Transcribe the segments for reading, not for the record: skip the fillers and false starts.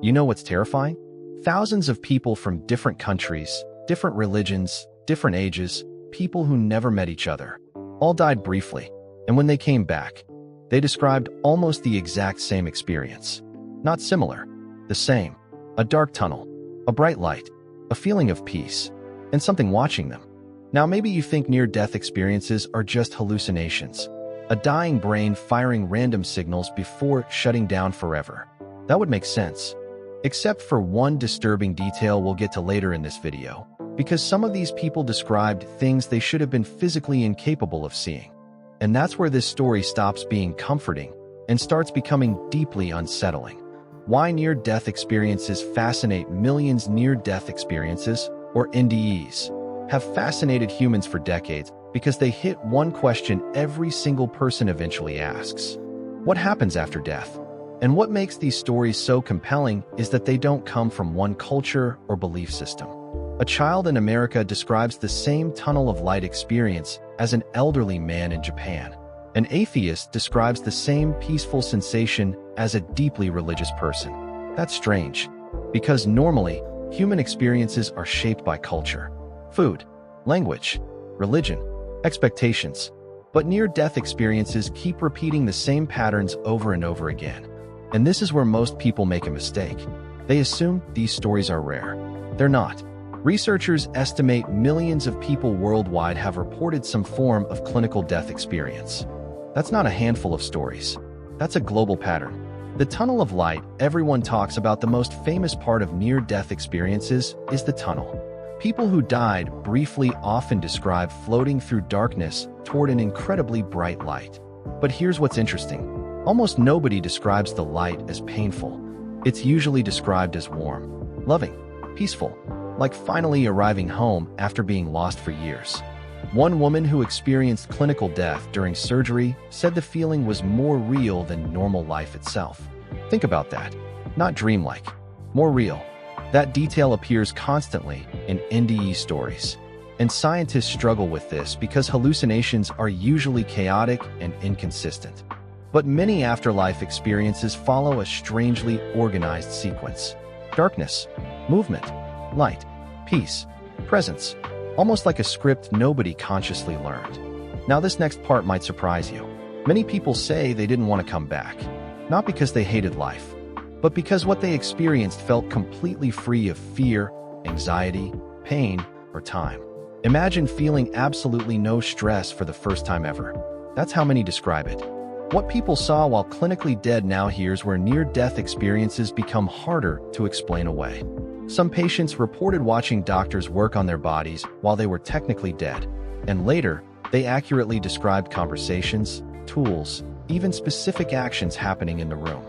You know what's terrifying? Thousands of people from different countries, different religions, different ages, people who never met each other, all died briefly, and when they came back, they described almost the exact same experience. Not similar, the same. A dark tunnel, a bright light, a feeling of peace, and something watching them. Now maybe you think near-death experiences are just hallucinations, a dying brain firing random signals before shutting down forever. That would make sense. Except for one disturbing detail we'll get to later in this video, because some of these people described things they should have been physically incapable of seeing. And that's where this story stops being comforting and starts becoming deeply unsettling. Why near-death experiences fascinate millions. Near-death experiences, or NDEs, have fascinated humans for decades because they hit one question every single person eventually asks. What happens after death? And what makes these stories so compelling is that they don't come from one culture or belief system. A child in America describes the same tunnel of light experience as an elderly man in Japan. An atheist describes the same peaceful sensation as a deeply religious person. That's strange, because normally, human experiences are shaped by culture, food, language, religion, expectations. But near-death experiences keep repeating the same patterns over and over again. And this is where most people make a mistake. They assume these stories are rare. They're not. Researchers estimate millions of people worldwide have reported some form of clinical death experience. That's not a handful of stories. That's a global pattern. The tunnel of light everyone talks about. The most famous part of near-death experiences is the tunnel. People who died briefly often describe floating through darkness toward an incredibly bright light. But here's what's interesting. Almost nobody describes the light as painful. It's usually described as warm, loving, peaceful, like finally arriving home after being lost for years. One woman who experienced clinical death during surgery said the feeling was more real than normal life itself. Think about that. Not dreamlike, more real. That detail appears constantly in NDE stories. And scientists struggle with this because hallucinations are usually chaotic and inconsistent. But many afterlife experiences follow a strangely organized sequence. Darkness, movement, light, peace, presence, almost like a script nobody consciously learned. Now this next part might surprise you. Many people say they didn't want to come back, not because they hated life, but because what they experienced felt completely free of fear, anxiety, pain, or time. Imagine feeling absolutely no stress for the first time ever. That's how many describe it. What people saw while clinically dead. Now here's where near-death experiences become harder to explain away. Some patients reported watching doctors work on their bodies while they were technically dead, and later, they accurately described conversations, tools, even specific actions happening in the room.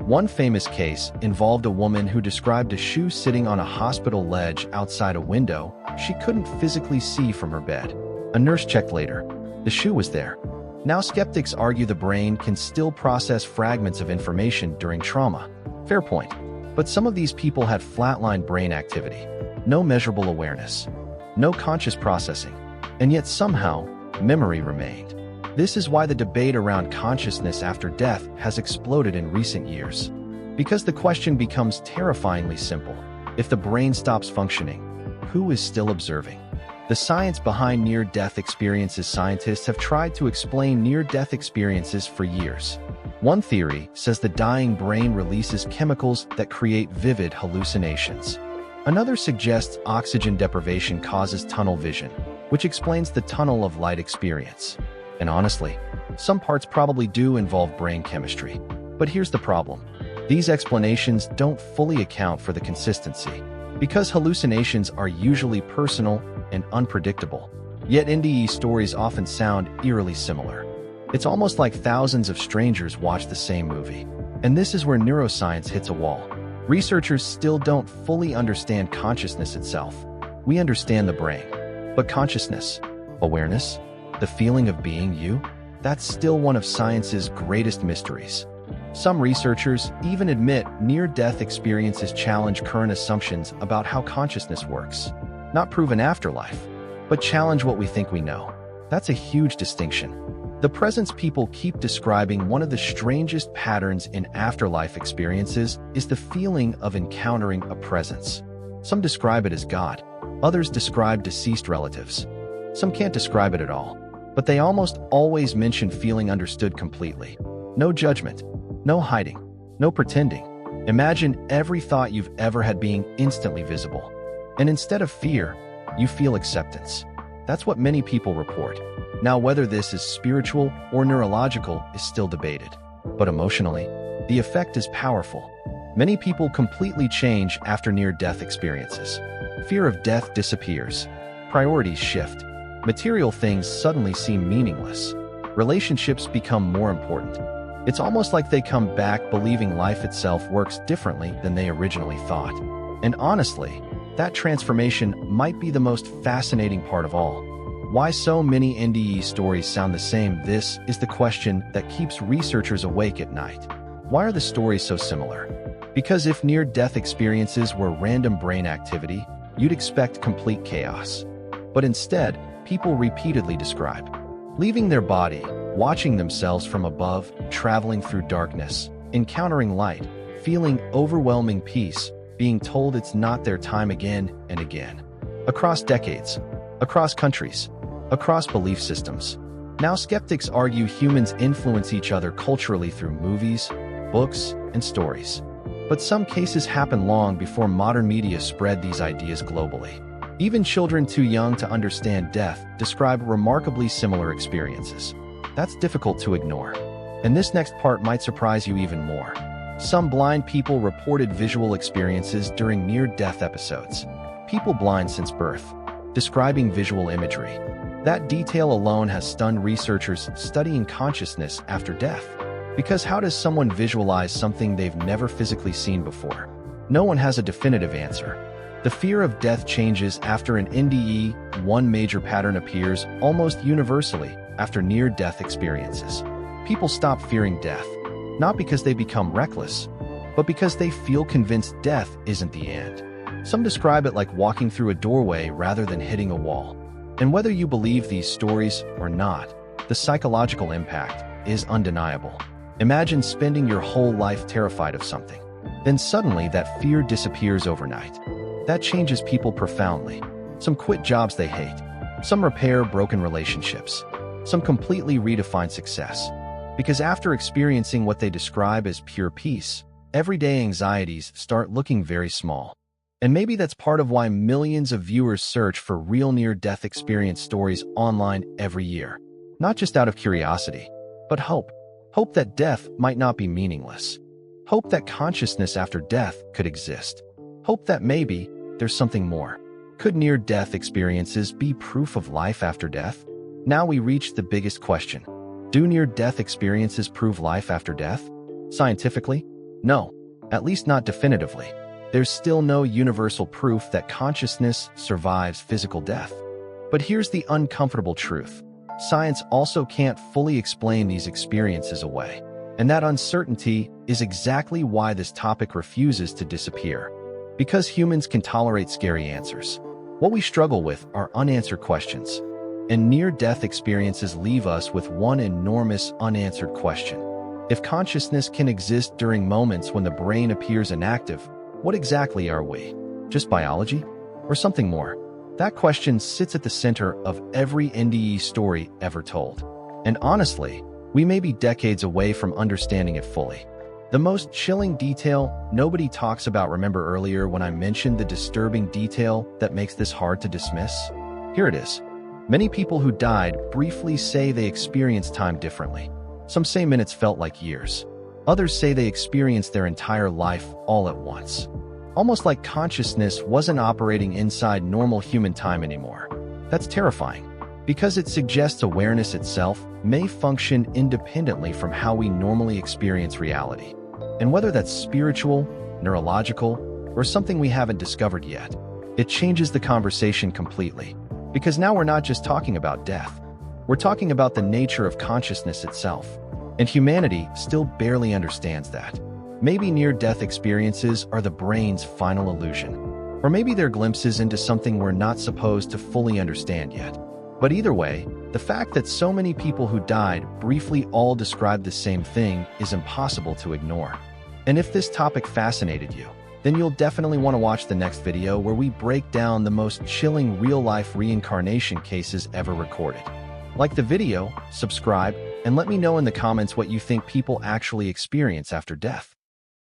One famous case involved a woman who described a shoe sitting on a hospital ledge outside a window she couldn't physically see from her bed. A nurse checked later. The shoe was there. Now skeptics argue the brain can still process fragments of information during trauma. Fair point. But some of these people had flatlined brain activity, no measurable awareness, no conscious processing, and yet somehow, memory remained. This is why the debate around consciousness after death has exploded in recent years. Because the question becomes terrifyingly simple. If the brain stops functioning, who is still observing? The science behind near-death experiences. Scientists have tried to explain near-death experiences for years. One theory says the dying brain releases chemicals that create vivid hallucinations. Another suggests oxygen deprivation causes tunnel vision, which explains the tunnel of light experience. And honestly, some parts probably do involve brain chemistry. But here's the problem. These explanations don't fully account for the consistency. Because hallucinations are usually personal and unpredictable, yet NDE stories often sound eerily similar. It's almost like thousands of strangers watch the same movie. And this is where neuroscience hits a wall. Researchers still don't fully understand consciousness itself. We understand the brain. But consciousness, awareness, the feeling of being you, that's still one of science's greatest mysteries. Some researchers even admit near-death experiences challenge current assumptions about how consciousness works. Not prove an afterlife, but challenge what we think we know. That's a huge distinction. The presence people keep describing, one of the strangest patterns in afterlife experiences, is the feeling of encountering a presence. Some describe it as God, others describe deceased relatives. Some can't describe it at all, but they almost always mention feeling understood completely. No judgment, no hiding, no pretending. Imagine every thought you've ever had being instantly visible. And instead of fear, you feel acceptance. That's what many people report. Now, whether this is spiritual or neurological is still debated. But emotionally, the effect is powerful. Many people completely change after near-death experiences. Fear of death disappears. Priorities shift. Material things suddenly seem meaningless. Relationships become more important. It's almost like they come back believing life itself works differently than they originally thought. And honestly, that transformation might be the most fascinating part of all. Why so many NDE stories sound the same? This is the question that keeps researchers awake at night. Why are the stories so similar? Because if near-death experiences were random brain activity, you'd expect complete chaos. But instead, people repeatedly describe leaving their body, watching themselves from above, traveling through darkness, encountering light, feeling overwhelming peace, being told it's not their time again and again. Across decades, across countries, across belief systems. Now skeptics argue humans influence each other culturally through movies, books, and stories. But some cases happen long before modern media spread these ideas globally. Even children too young to understand death describe remarkably similar experiences. That's difficult to ignore. And this next part might surprise you even more. Some blind people reported visual experiences during near-death episodes. People blind since birth, describing visual imagery. That detail alone has stunned researchers studying consciousness after death. Because how does someone visualize something they've never physically seen before? No one has a definitive answer. The fear of death changes after an NDE. One major pattern appears almost universally after near-death experiences. People stop fearing death, not because they become reckless, but because they feel convinced death isn't the end. Some describe it like walking through a doorway rather than hitting a wall. And whether you believe these stories or not, the psychological impact is undeniable. Imagine spending your whole life terrified of something. Then suddenly that fear disappears overnight. That changes people profoundly. Some quit jobs they hate. Some repair broken relationships. Some completely redefine success. Because after experiencing what they describe as pure peace, everyday anxieties start looking very small. And maybe that's part of why millions of viewers search for real near-death experience stories online every year. Not just out of curiosity, but hope. Hope that death might not be meaningless. Hope that consciousness after death could exist. Hope that maybe there's something more. Could near-death experiences be proof of life after death? Now we reach the biggest question. Do near-death experiences prove life after death? Scientifically? No, at least not definitively. There's still no universal proof that consciousness survives physical death. But here's the uncomfortable truth. Science also can't fully explain these experiences away. And that uncertainty is exactly why this topic refuses to disappear. Because humans can tolerate scary answers. What we struggle with are unanswered questions. And near-death experiences leave us with one enormous unanswered question. If consciousness can exist during moments when the brain appears inactive, what exactly are we? Just biology? Or something more? That question sits at the center of every NDE story ever told. And honestly, we may be decades away from understanding it fully. The most chilling detail nobody talks about. Remember earlier when I mentioned the disturbing detail that makes this hard to dismiss? Here it is. Many people who died briefly say they experienced time differently. Some say minutes felt like years. Others say they experienced their entire life all at once. Almost like consciousness wasn't operating inside normal human time anymore. That's terrifying, because it suggests awareness itself may function independently from how we normally experience reality. And whether that's spiritual, neurological, or something we haven't discovered yet, it changes the conversation completely. Because now we're not just talking about death. We're talking about the nature of consciousness itself. And humanity still barely understands that. Maybe near-death experiences are the brain's final illusion. Or maybe they're glimpses into something we're not supposed to fully understand yet. But either way, the fact that so many people who died briefly all described the same thing is impossible to ignore. And if this topic fascinated you, then you'll definitely want to watch the next video where we break down the most chilling real-life reincarnation cases ever recorded. Like the video, subscribe, and let me know in the comments what you think people actually experience after death.